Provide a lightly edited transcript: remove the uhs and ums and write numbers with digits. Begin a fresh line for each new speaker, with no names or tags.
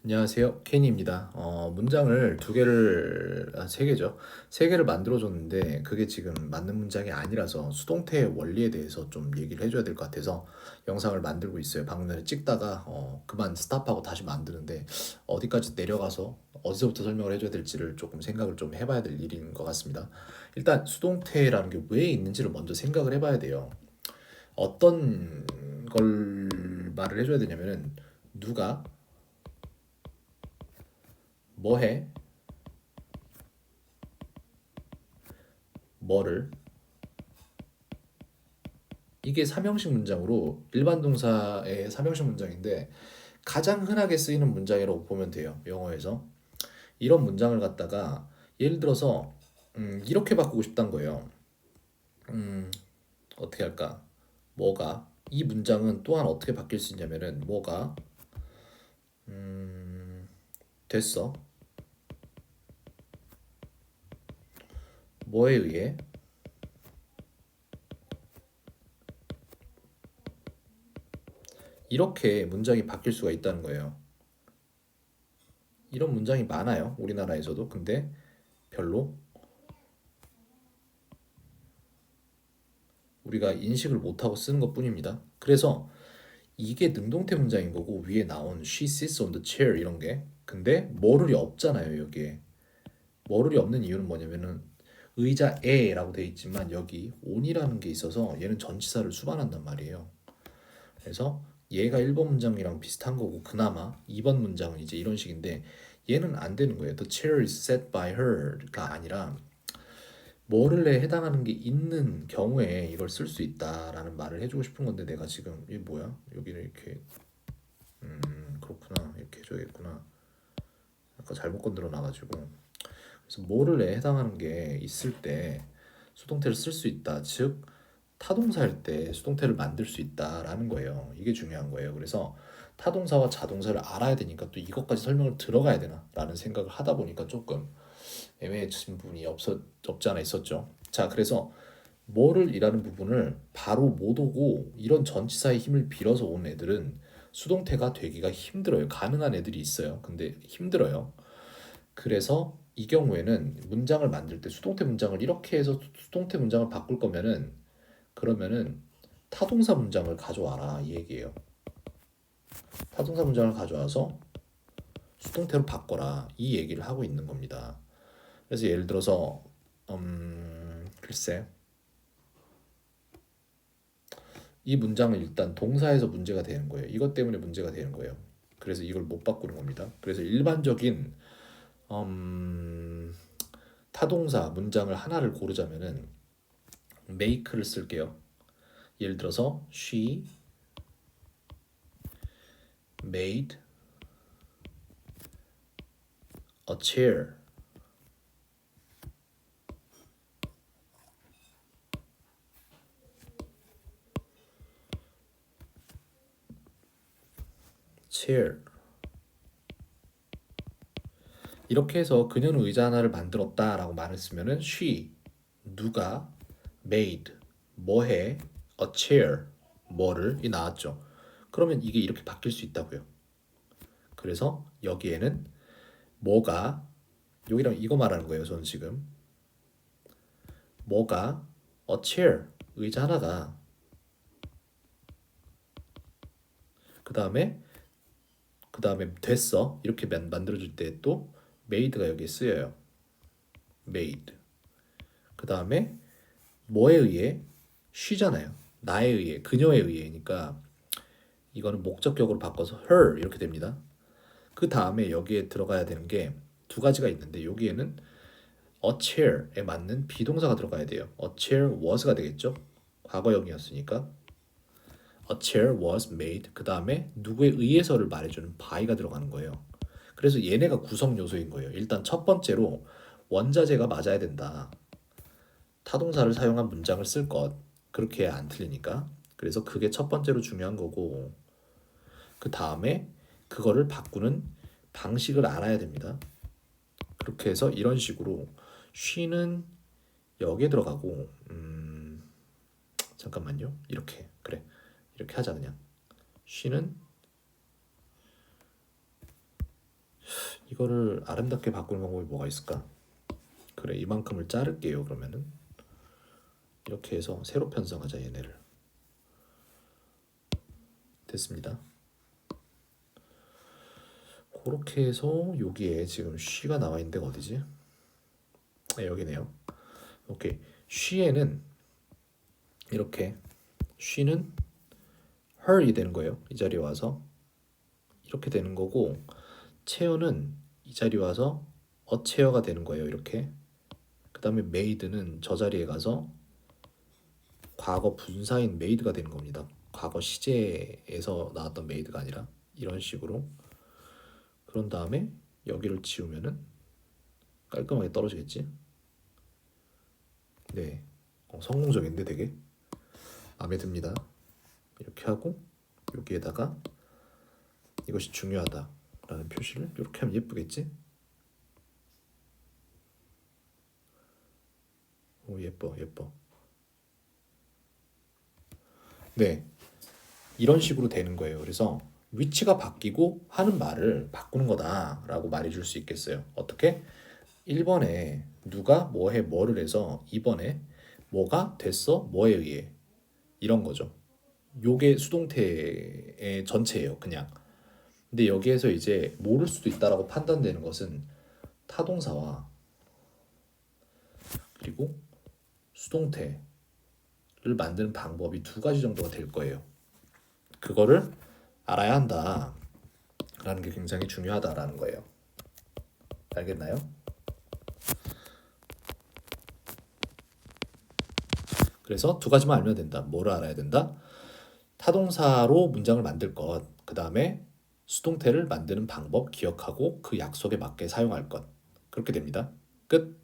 안녕하세요. 케인입니다. 문장을 두 개를, 세 개죠. 세 개를 만들어줬는데 그게 지금 맞는 문장이 아니라서 수동태의 원리에 대해서 좀 얘기를 해줘야 될 것 같아서 영상을 만들고 있어요. 방금 전에 찍다가 그만 스탑하고 다시 만드는데 어디까지 내려가서 어디서부터 설명을 해줘야 될지를 조금 생각을 좀 해봐야 될 일인 것 같습니다. 일단 수동태라는 게 왜 있는지를 먼저 생각을 해봐야 돼요. 어떤 걸 말을 해줘야 되냐면은 누가 뭐 해? 뭐를 이게 삼형식 문장으로 일반 동사의 삼형식 문장인데 가장 흔하게 쓰이는 문장이라고 보면 돼요. 영어에서 이런 문장을 갖다가 예를 들어서 이렇게 바꾸고 싶단 거예요. 음, 어떻게 할까? 뭐가 이 문장은 또한 어떻게 바뀔 수 있냐면은 뭐가 됐어. 뭐에 의해 이렇게 문장이 바뀔 수가 있다는 거예요. 이런 문장이 많아요. 우리나라에서도. 근데 별로 우리가 인식을 못하고 쓰는 것뿐입니다. 그래서 이게 능동태 문장인 거고 위에 나온 she sits on the chair 이런 게 근데 모를이 없잖아요 여기에. 모를이 없는 이유는 뭐냐면은 의자에라고 돼 있지만 여기 on이라는 게 있어서 얘는 전치사를 수반한단 말이에요. 그래서 얘가 1번 문장이랑 비슷한 거고 그나마 2번 문장은 이제 이런 식인데 얘는 안 되는 거예요. The chair is set by her가 아니라 뭐를에 해당하는 게 있는 경우에 이걸 쓸 수 있다라는 말을 해주고 싶은 건데 내가 지금 이게 뭐야? 여기를 이렇게 그렇구나 이렇게 해줘야겠구나. 아까 잘못 건드려 놔가지고 그래서 뭐를에 해당하는 게 있을 때 수동태를 쓸 수 있다. 즉 타동사일 때 수동태를 만들 수 있다라는 거예요. 이게 중요한 거예요. 그래서 타동사와 자동사를 알아야 되니까 또 이것까지 설명을 들어가야 되나라는 생각을 하다 보니까 조금 애매해진 부분이 없지 않아 있었죠. 자, 그래서 뭐를이라는 부분을 바로 못 오고 이런 전치사의 힘을 빌어서 온 애들은 수동태가 되기가 힘들어요. 가능한 애들이 있어요. 근데 힘들어요. 그래서 이 경우에는 문장을 만들 때 수동태 문장을 이렇게 해서 수동태 문장을 바꿀 거면은 그러면은 타동사 문장을 가져와라 이 얘기예요. 타동사 문장을 가져와서 수동태로 바꿔라 이 얘기를 하고 있는 겁니다. 그래서 예를 들어서 글쎄 이 문장은 일단 동사에서 문제가 되는 거예요. 이것 때문에 문제가 되는 거예요. 그래서 이걸 못 바꾸는 겁니다. 그래서 일반적인 음, 타동사 문장을 하나를 고르자면은 make를 쓸게요. 예를 들어서 she made a chair. chair. 이렇게 해서 그녀는 의자 하나를 만들었다라고 말을 쓰면은 she 누가 made 뭐해 a chair 뭐를 이 나왔죠. 그러면 이게 이렇게 바뀔 수 있다고요. 그래서 여기에는 뭐가 여기랑 이거 말하는 거예요. 저는 지금 뭐가 a chair 의자 하나가 그다음에 그다음에 됐어 이렇게 만들어줄 때 또 made가 여기에 쓰여요. made 그다음에 뭐에 의해 she잖아요. 나에 의해 그녀에 의해니까 이거는 목적격으로 바꿔서 her 이렇게 됩니다. 그 다음에 여기에 들어가야 되는 게 두 가지가 있는데 여기에는 a chair에 맞는 비동사가 들어가야 돼요. a chair was가 되겠죠? 과거형이었으니까 a chair was made 그 다음에 누구에 의해서를 말해주는 by가 들어가는 거예요. 그래서 얘네가 구성 요소인 거예요. 일단 첫 번째로 원자재가 맞아야 된다. 타동사를 사용한 문장을 쓸 것. 그렇게 해야 안 틀리니까. 그래서 그게 첫 번째로 중요한 거고 그 다음에 그거를 바꾸는 방식을 알아야 됩니다. 그렇게 해서 이런 식으로 she는 여기에 들어가고 잠깐만요. 이렇게 그래 이렇게 하자 그냥 she는 이거를 아름답게 바꾸는 방법이 뭐가 있을까? 그래, 이만큼을 자를게요. 그러면은 이렇게 해서 세로 편성하자 얘네를. 됐습니다. 그렇게 해서 여기에 지금 쉬가 나와 있는 데가 어디지? 네, 여기네요. 오케이. 쉬에는 이렇게 쉬는 her이 되는 거예요. 이 자리에 와서 이렇게 되는 거고, 체어는 이 자리에 와서 어체어가 되는 거예요. 이렇게. 그 다음에 made는 저 자리에 가서 과거 분사인 made가 되는 겁니다. 과거 시제에서 나왔던 made가 아니라 이런 식으로. 그런 다음에 여기를 지우면은 깔끔하게 떨어지겠지? 네, 성공적인데 되게 마음에 듭니다. 이렇게 하고 여기에다가 이것이 중요하다라는 표시를 이렇게 하면 예쁘겠지? 오, 예뻐 예뻐. 네, 이런 식으로 되는 거예요. 그래서 위치가 바뀌고 하는 말을 바꾸는 거다라고 말해줄 수 있겠어요. 어떻게? 1번에 누가 뭐해 뭐를 해서 2번에 뭐가 됐어 뭐에 의해, 이런 거죠. 요게 수동태의 전체예요, 그냥. 근데 여기에서 이제 모를 수도 있다라고 판단되는 것은 타동사와 그리고 수동태를 만드는 방법이 두 가지 정도가 될 거예요. 그거를 알아야 한다라는 게 굉장히 중요하다라는 거예요. 알겠나요? 그래서 두 가지만 알면 된다. 뭐를 알아야 된다? 타동사로 문장을 만들 것, 그 다음에 수동태를 만드는 방법 기억하고 그 약속에 맞게 사용할 것. 그렇게 됩니다. 끝.